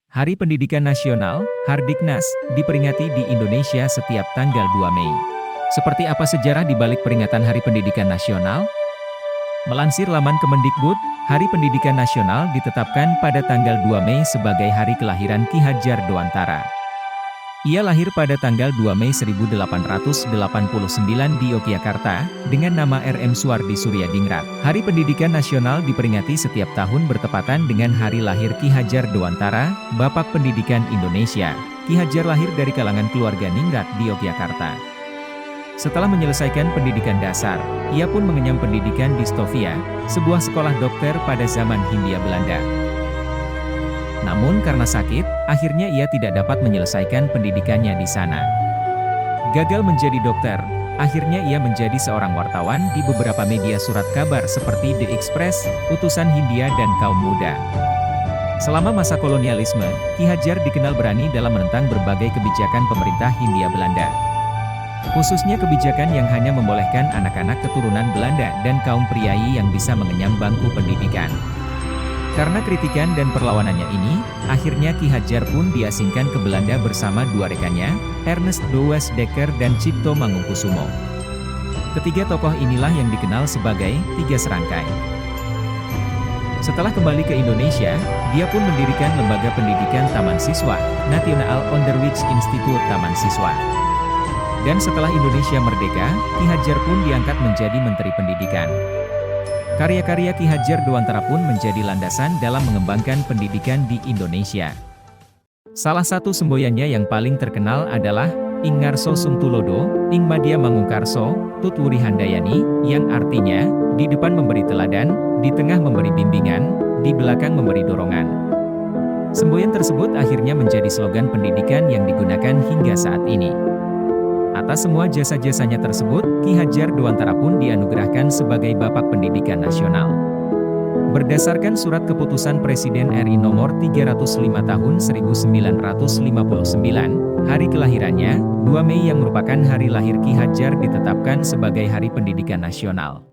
Hari Pendidikan Nasional, Hardiknas, diperingati di Indonesia setiap tanggal 2 Mei. Seperti apa sejarah di balik peringatan Hari Pendidikan Nasional? Melansir laman Kemendikbud, Hari Pendidikan Nasional ditetapkan pada tanggal 2 Mei sebagai hari kelahiran Ki Hadjar Dewantara. Ia lahir pada tanggal 2 Mei 1889 di Yogyakarta, dengan nama R.M. Suwardi Suryadingrat. Hari Pendidikan Nasional diperingati setiap tahun bertepatan dengan hari lahir Ki Hadjar Dewantara, Bapak Pendidikan Indonesia. Ki Hadjar lahir dari kalangan keluarga ningrat di Yogyakarta. Setelah menyelesaikan pendidikan dasar, ia pun mengenyam pendidikan di Stovia, sebuah sekolah dokter pada zaman Hindia Belanda. Namun karena sakit, akhirnya ia tidak dapat menyelesaikan pendidikannya di sana. Gagal menjadi dokter, akhirnya ia menjadi seorang wartawan di beberapa media surat kabar seperti The Express, Utusan Hindia dan Kaum Muda. Selama masa kolonialisme, Ki Hadjar dikenal berani dalam menentang berbagai kebijakan pemerintah Hindia Belanda. Khususnya kebijakan yang hanya membolehkan anak-anak keturunan Belanda dan kaum priai yang bisa mengenyam bangku pendidikan. Karena kritikan dan perlawanannya ini, akhirnya Ki Hadjar pun diasingkan ke Belanda bersama dua rekannya, Ernest Douwes Dekker dan Cipto Mangunkusumo. Ketiga tokoh inilah yang dikenal sebagai Tiga Serangkai. Setelah kembali ke Indonesia, dia pun mendirikan lembaga pendidikan Taman Siswa, Nationaal Onderwijs Instituut Taman Siswa. Dan setelah Indonesia merdeka, Ki Hadjar pun diangkat menjadi Menteri Pendidikan. Karya-karya Ki Hadjar Dewantara pun menjadi landasan dalam mengembangkan pendidikan di Indonesia. Salah satu semboyannya yang paling terkenal adalah Ing Ngarso Sungtulodo, Ing Madya Mangungkarso, Tut Wuri Handayani, yang artinya, di depan memberi teladan, di tengah memberi bimbingan, di belakang memberi dorongan. Semboyan tersebut akhirnya menjadi slogan pendidikan yang digunakan hingga saat ini. Atas semua jasa-jasanya tersebut, Ki Hadjar Dewantara pun dianugerahkan sebagai Bapak Pendidikan Nasional. Berdasarkan surat keputusan Presiden RI nomor 305 tahun 1959, hari kelahirannya, 2 Mei yang merupakan hari lahir Ki Hadjar ditetapkan sebagai Hari Pendidikan Nasional.